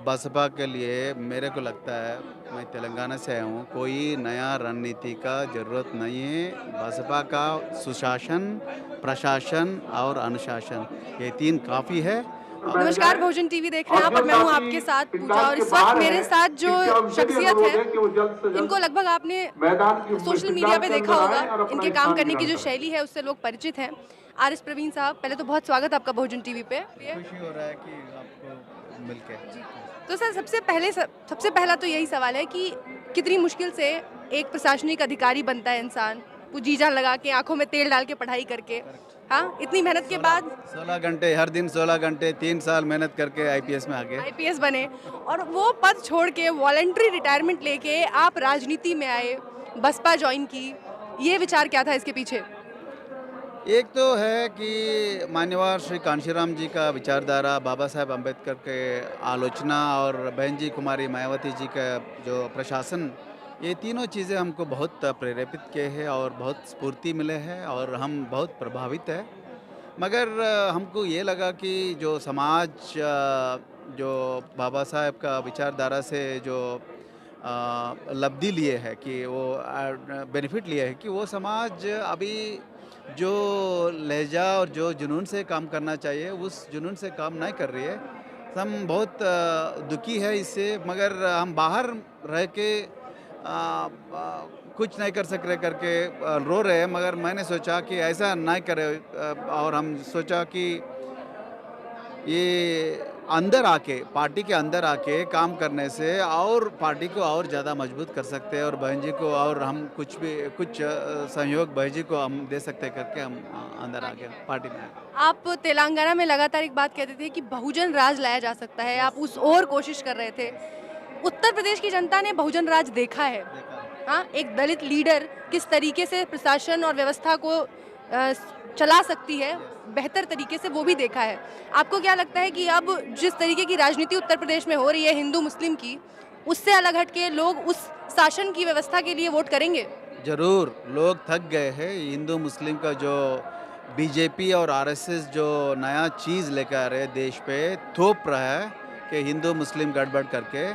बसपा के लिए मेरे को लगता है, मैं तेलंगाना से आया हूँ, कोई नया रणनीति का ज़रूरत नहीं है। बसपा का सुशासन, प्रशासन और अनुशासन, ये 3 काफ़ी है। बैठ नमस्कार, जाए भोजन टीवी देख रहे हैं और आप जो और मैं हूँ साथी आपके साथ पूजा इमदाद और के इस वक्त बाहर मेरे है, साथ जो कृपया उनसे भी शख्सियत है, अनुरोध है कि वो जल्द से इनको जल्द लगभग आपने मैदान की सोशल मीडिया इस्तकलाल पे के देखा अंदर होगा। आए और अपना इनके काम स्थान करने की ग्रहण जो करें। शैली है उससे लोग परिचित हैं। आर.एस. प्रवीण साहब, पहले तो बहुत स्वागत आपका भोजन टीवी पे। खुशी हो रहा है कि आपको मिलके। जी। तो सर सबसे पहला तो यही सवाल है कि कितनी मुश्किल से एक प्रशासनिक अधिकारी बनता है इंसान, वो जी-जान लगा के, आँखों में तेल डाल के, पढ़ाई करके, हाँ? इतनी मेहनत के 16 बाद 16 घंटे हर दिन 16 घंटे 3 साल मेहनत करके आईपीएस में आ गए। आईपीएस बने और वो पद छोड़ के वॉलंटरी रिटायरमेंट लेके आप राजनीति में आए, बसपा जॉइन की। ये विचार क्या था इसके पीछे? एक तो है कि मान्यवर श्री कांशीराम जी का विचारधारा, बाबा साहेब अम्बेडकर के आलोचना और बहन जी कुमारी मायावती जी का जो प्रशासन, ये तीनों चीज़ें हमको बहुत प्रेरित किए हैं और बहुत स्फूर्ति मिले हैं और हम बहुत प्रभावित हैं। मगर हमको ये लगा कि जो समाज जो बाबा साहेब का विचारधारा से जो लब्धि लिए है कि वो बेनिफिट लिए है कि वो समाज अभी जो लहजा और जो जुनून से काम करना चाहिए उस जुनून से काम नहीं कर रही है। हम बहुत दुखी है इससे, मगर हम बाहर रह के कुछ नहीं कर सक रहे करके रो रहे हैं। मगर मैंने सोचा कि ऐसा नहीं करे, और हम सोचा कि ये अंदर आके, पार्टी के अंदर आके काम करने से और पार्टी को और ज़्यादा मजबूत कर सकते हैं और बहन जी को, और हम कुछ सहयोग बहन जी को हम दे सकते हैं करके हम अंदर आ गए, पार्टी में आ गए। आप तेलंगाना में लगातार एक बात कहते थे कि बहुजन राज लाया जा सकता है, आप उस ओर कोशिश कर रहे थे। उत्तर प्रदेश की जनता ने बहुजन राज देखा है। देखा है। हाँ, एक दलित लीडर किस तरीके से प्रशासन और व्यवस्था को चला सकती है, यस। बेहतर तरीके से वो भी देखा है। आपको क्या लगता है कि अब जिस तरीके की राजनीति उत्तर प्रदेश में हो रही है हिंदू मुस्लिम की, उससे अलग हट के लोग उस शासन की व्यवस्था के लिए वोट करेंगे? ज़रूर, लोग थक गए हैं हिंदू मुस्लिम का जो बीजेपी और आरएसएस जो नया चीज़ लेकर आ रहे हैं देश पे, थोप रहा है कि हिंदू मुस्लिम गड़बड़ करके,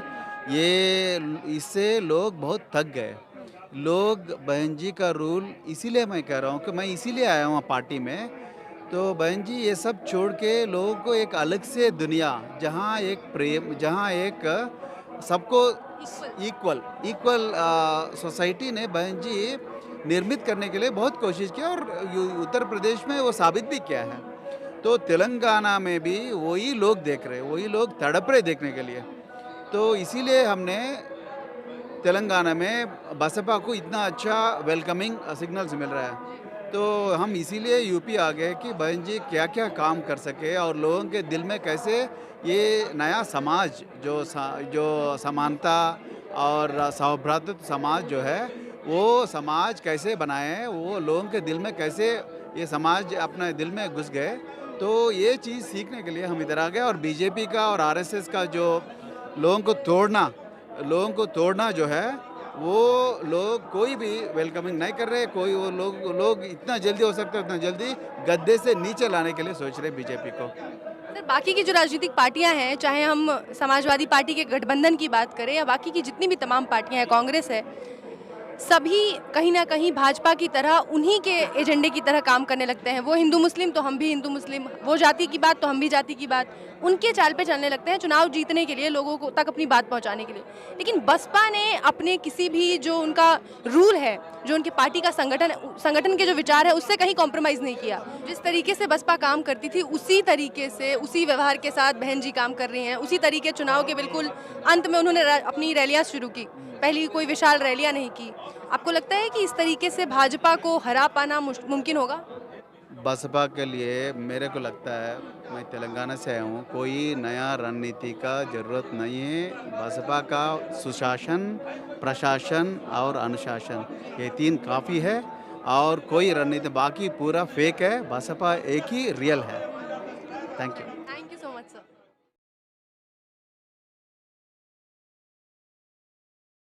ये इससे लोग बहुत थक गए। लोग बहन जी का रूल, इसीलिए मैं कह रहा हूँ कि मैं इसीलिए आया हूँ पार्टी में, तो बहन जी ये सब छोड़ के लोगों को एक अलग से दुनिया, जहाँ एक प्रेम, जहाँ एक सबको इक्वल इक्वल सोसाइटी ने बहन जी निर्मित करने के लिए बहुत कोशिश की और उत्तर प्रदेश में वो साबित भी किया है। तो तेलंगाना में भी वही लोग देख रहे, वही लोग तड़प रहे देखने के लिए। तो इसीलिए हमने तेलंगाना में बसपा को इतना अच्छा वेलकमिंग सिग्नल्स मिल रहा है। तो हम इसीलिए यूपी आ गए कि बहन जी क्या-क्या काम कर सके और लोगों के दिल में कैसे ये नया समाज जो समानता और सौभ्रातृत्व समाज जो है, वो समाज कैसे बनाएँ, वो लोगों के दिल में कैसे ये समाज अपने दिल में घुस गए। तो ये चीज़ सीखने के लिए हम इधर आ गए और बीजेपी का और आरएसएस का जो लोगों को तोड़ना लोगों को तोड़ना जो है, वो लोग कोई भी वेलकमिंग नहीं कर रहे। कोई वो लोग इतना जल्दी हो सकता है उतना जल्दी गद्दे से नीचे लाने के लिए सोच रहे बीजेपी को। सर, बाकी की जो राजनीतिक पार्टियां हैं, चाहे हम समाजवादी पार्टी के गठबंधन की बात करें या बाकी की जितनी भी तमाम पार्टियां हैं, कांग्रेस है, सभी कहीं न कहीं भाजपा की तरह उन्हीं के एजेंडे की तरह काम करने लगते हैं। वो हिंदू मुस्लिम तो हम भी हिंदू मुस्लिम, वो जाति की बात तो हम भी जाति की बात, उनके चाल पे चलने लगते हैं चुनाव जीतने के लिए, लोगों को तक अपनी बात पहुँचाने के लिए। लेकिन बसपा ने अपने किसी भी जो उनका रूल है, जो उनकी पार्टी का संगठन के जो विचार है, उससे कहीं कॉम्प्रोमाइज़ नहीं किया। जिस तरीके से बसपा काम करती थी, उसी तरीके से, उसी व्यवहार के साथ बहन जी काम कर रही हैं। उसी तरीके चुनाव के बिल्कुल अंत में उन्होंने अपनी रैलियाँ शुरू की। पहली कोई विशाल रैलियाँ नहीं की। आपको लगता है कि इस तरीके से भाजपा को हरा पाना मुमकिन होगा? बसपा के लिए मेरे को लगता है, मैं तेलंगाना से आया हूँ, कोई नया रणनीति का ज़रूरत नहीं है। बसपा का सुशासन, प्रशासन और अनुशासन, ये 3 काफ़ी है और कोई रणनीति बाकी पूरा फेक है। बसपा एक ही रियल है। Thank you.